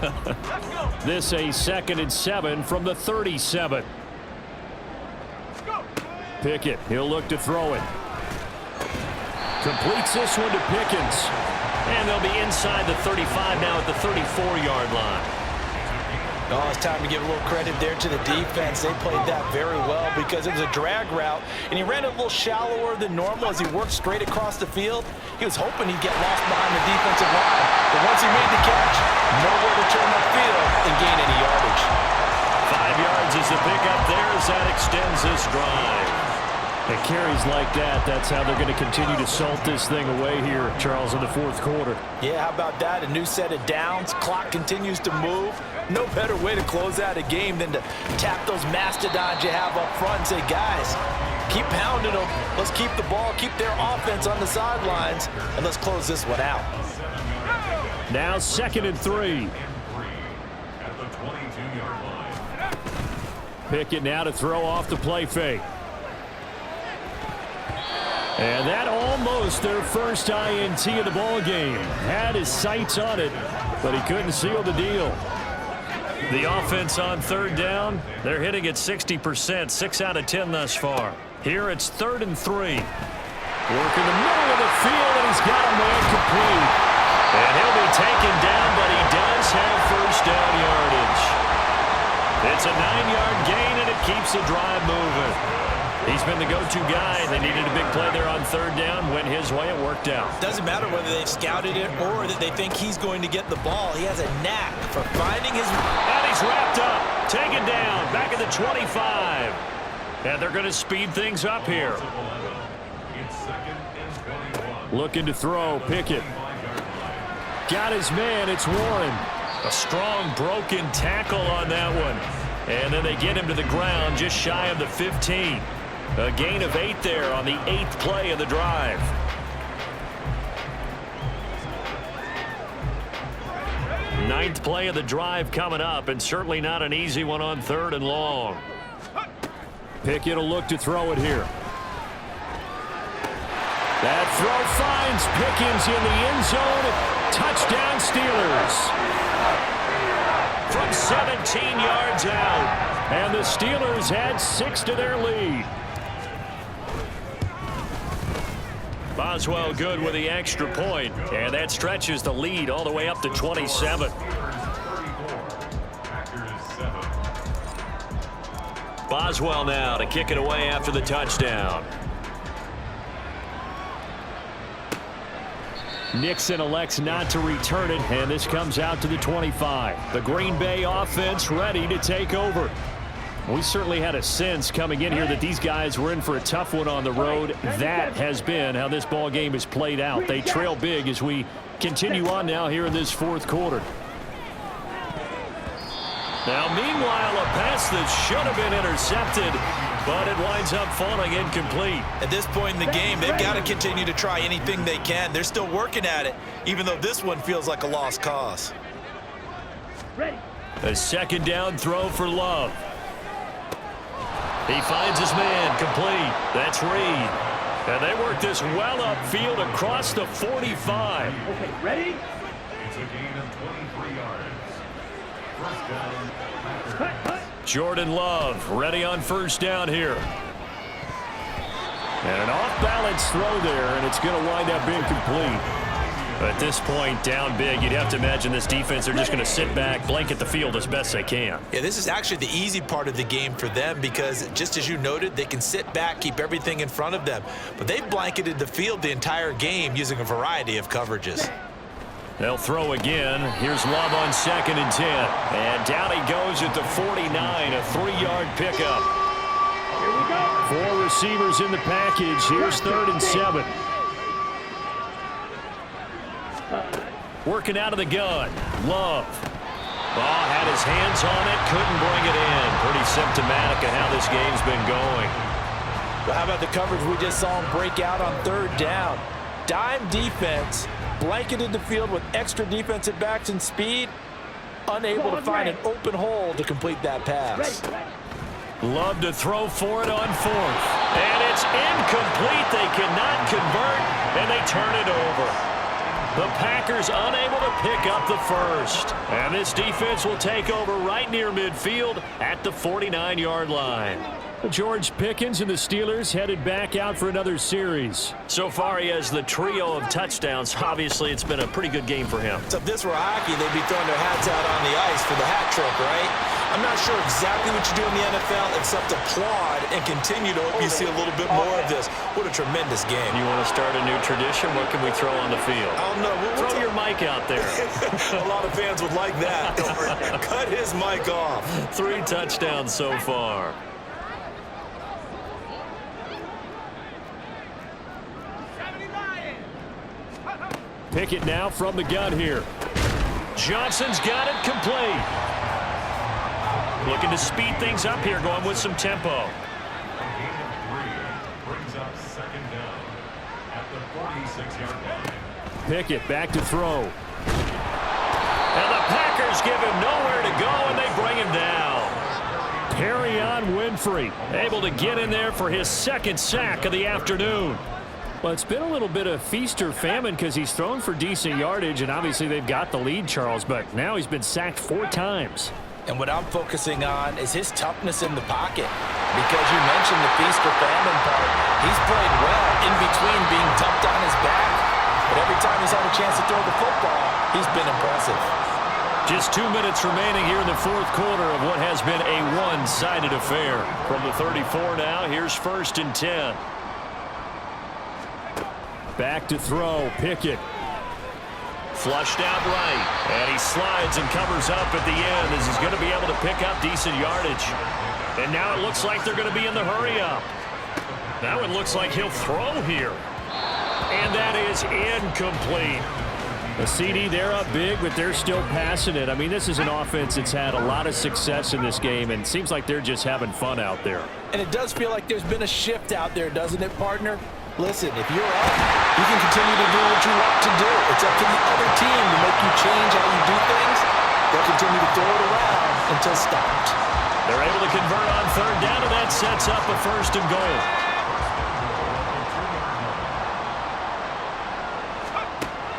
This a 2nd and 7 from the 37. Pickett, he'll look to throw it. Completes this one to Pickens. And they'll be inside the 35 now at the 34-yard line.
Oh, it's time to give a little credit there to the defense. They played that very well because it was a drag route, and he ran it a little shallower than normal as he worked straight across the field. He was hoping he'd get lost behind the defensive line, but once he made the catch, nowhere to turn upfield and gain any yardage.
5 yards is the pickup there as that extends this drive. It carries like that. That's how they're going to continue to salt this thing away here, Charles, in the 4th quarter.
Yeah, how about that? A new set of downs. Clock continues to move. No better way to close out a game than to tap those mastodons you have up front and say, guys, keep pounding them. Let's keep the ball, keep their offense on the sidelines, and let's close this one out.
Now 2nd and 3.
At the 22-yard line.
Pickett now to throw off the play fake. And that almost their first INT of the ball game. Had his sights on it, but he couldn't seal the deal. The offense on 3rd down, they're hitting at 60%, 6 out of 10 thus far. Here it's 3rd and 3. Working the middle of the field, and he's got a man complete. And he'll be taken down, but he does have first down yardage. It's a 9-yard gain, and it keeps the drive moving. He's been the go-to guy. They needed a big play there on 3rd down. Went his way. It worked out.
Doesn't matter whether they've scouted it or that they think he's going to get the ball. He has a knack for finding his...
And he's wrapped up. Taken down. Back at the 25. And they're going to speed things up here.
It's 2nd and 21.
Looking to throw. Pickett. Got his man. It's Warren. A strong broken tackle on that one. And then they get him to the ground just shy of the 15. A gain of 8 there on the 8th play of the drive. Ninth play of the drive coming up, and certainly not an easy one on 3rd and long. Pickett will look to throw it here. That throw finds Pickens in the end zone. Touchdown Steelers. From 17 yards out. And the Steelers add 6 to their lead. Boswell good with the extra point, and that stretches the lead all the way up to 27. Boswell now to kick it away after the touchdown. Nixon elects not to return it, and this comes out to the 25. The Green Bay offense ready to take over. We certainly had a sense coming in here that these guys were in for a tough one on the road. That has been how this ball game has played out. They trail big as we continue on now here in this 4th quarter. Now, meanwhile, a pass that should have been intercepted, but it winds up falling incomplete. At this point in the game, they've got to continue to try anything they can. They're still working at it, even though this one feels like a lost cause. A second down throw for Love. He finds his man complete. That's Reed. And they work this well upfield across the 45.
Okay, ready?
It's a gain of 23 yards. First down, Packers.
Jordan Love ready on first down here. And an off-balance throw there, and it's going to wind up being complete. At this point, down big, you'd have to imagine this defense are just going to sit back, blanket the field as best they can.
Yeah, this is actually the easy part of the game for them because, just as you noted, they can sit back, keep everything in front of them. But they've blanketed the field the entire game using a variety of coverages.
They'll throw again. Here's Love on 2nd and 10. And down he goes at the 49, a 3-yard pickup.
Here we go.
4 receivers in the package. Here's 3rd and 7. Working out of the gun. Love. Ball had his hands on it, couldn't bring it in. Pretty symptomatic of how this game's been going.
Well, how about the coverage we just saw him break out on 3rd down? Dime defense, blanketed the field with extra defensive backs and speed, unable to find an open hole to complete that pass.
Love to throw for it on 4th. And it's incomplete. They cannot convert, and they turn it over. The Packers unable to pick up the first. And this defense will take over right near midfield at the 49-yard line. George Pickens and the Steelers headed back out for another series. So far, he has the trio of touchdowns. Obviously, it's been a pretty good game for him.
So if this were hockey, they'd be throwing their hats out on the ice for the hat trick, right? I'm not sure exactly what you do in the NFL except applaud and continue to hope you see a little bit more of this. What a tremendous game.
You want to start a new tradition? What can we throw on the field?
I don't know.
Throw your mic out there.
A lot of fans would like that. Cut his mic off.
3 touchdowns so far. Pickett now from the gun here. Johnson's got it complete. Looking to speed things up here, going with some tempo.
A gain of 3 brings up 2nd down at the 46-yard line.
Pickett back to throw. And the Packers give him nowhere to go, and they bring him down. Perrion Winfrey able to get in there for his 2nd sack of the afternoon. Well, it's been a little bit of feast or famine because he's thrown for decent yardage, and obviously they've got the lead, Charles, but now he's been sacked 4 times.
And what I'm focusing on is his toughness in the pocket. Because you mentioned the feast or famine part. He's played well in between being dumped on his back. But every time he's had a chance to throw the football, he's been impressive.
Just 2 minutes remaining here in the 4th quarter of what has been a one-sided affair. From the 34 now, here's 1st and 10. Back to throw, Pickett. Flushed out right, and he slides and covers up at the end as he's going to be able to pick up decent yardage. And now it looks like they're going to be in the hurry-up. Now it looks like he'll throw here. And that is incomplete. The CD, they're up big, but they're still passing it. I mean, this is an offense that's had a lot of success in this game, and it seems like they're just having fun out there.
And it does feel like there's been a shift out there, doesn't it, partner? Listen, if you're up, you can continue to do what you want to do. It's up to the other team to make you change how you do things. They'll continue to throw it around until stopped.
They're able to convert on 3rd down, and that sets up a 1st and goal.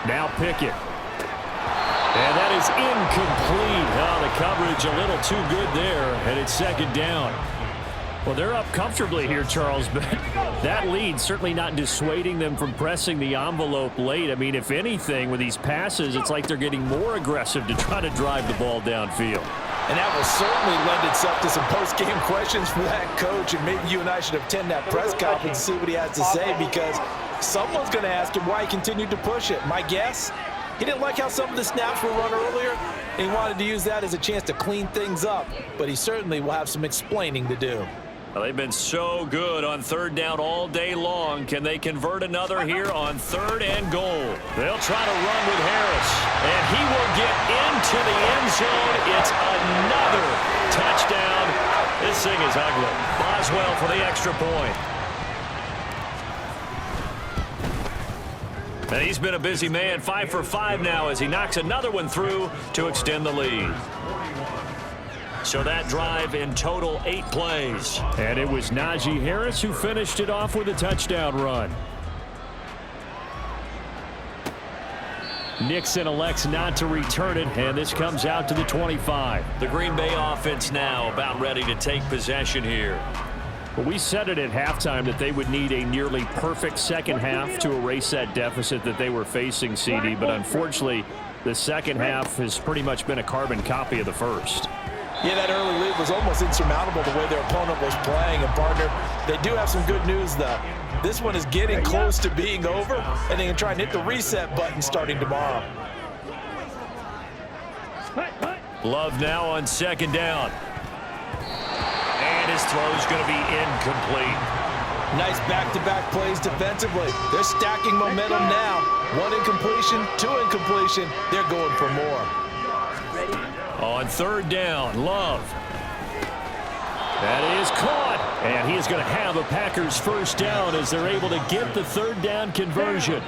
Now Pickett. And that is incomplete. Oh, the coverage a little too good there, and it's 2nd down. Well, they're up comfortably here, Charles, but that lead certainly not dissuading them from pressing the envelope late. I mean, if anything, with these passes, it's like they're getting more aggressive to try to drive the ball downfield.
And that will certainly lend itself to some post-game questions for that coach, and maybe you and I should attend that press conference and see what he has to say, because someone's going to ask him why he continued to push it. My guess, he didn't like how some of the snaps were run earlier, and he wanted to use that as a chance to clean things up, but he certainly will have some explaining to do.
Well, they've been so good on 3rd down all day long. Can they convert another here on 3rd and goal? They'll try to run with Harris, and he will get into the end zone. It's another touchdown. This thing is ugly. Boswell for the extra point. And he's been a busy man, 5 for 5 now as he knocks another one through to extend the lead. So that drive in total 8 plays. And it was Najee Harris who finished it off with a touchdown run. Nixon elects not to return it, and this comes out to the 25. The Green Bay offense now about ready to take possession here. Well, we said it at halftime that they would need a nearly perfect second half to erase that deficit that they were facing, CD, but unfortunately the second half has pretty much been a carbon copy of the first.
Yeah, that early lead was almost insurmountable the way their opponent was playing. And, partner, they do have some good news, though. This one is getting close to being over, and they can try and hit the reset button starting tomorrow.
Love now on second down. And his throw is going to be incomplete.
Nice back-to-back plays defensively. They're stacking momentum now. 1 incompletion, 2 incompletion. They're going for more.
On third down, Love. That is caught. And he is going to have a Packers first down as they're able to get the third down conversion.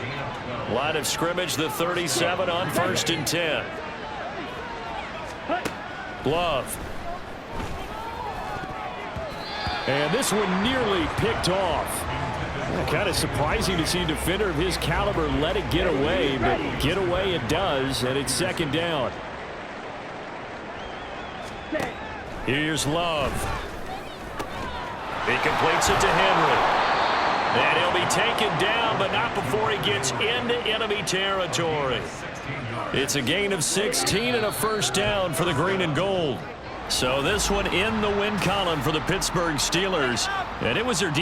Line of scrimmage, the 37 on 1st and 10. Love. And this one nearly picked off. Kind of surprising to see a defender of his caliber let it get away, but get away it does, and it's second down. Here's Love. He completes it to Henry. And he'll be taken down, but not before he gets into enemy territory. It's a gain of 16 and a first down for the green and gold. So this one in the win column for the Pittsburgh Steelers. And it was their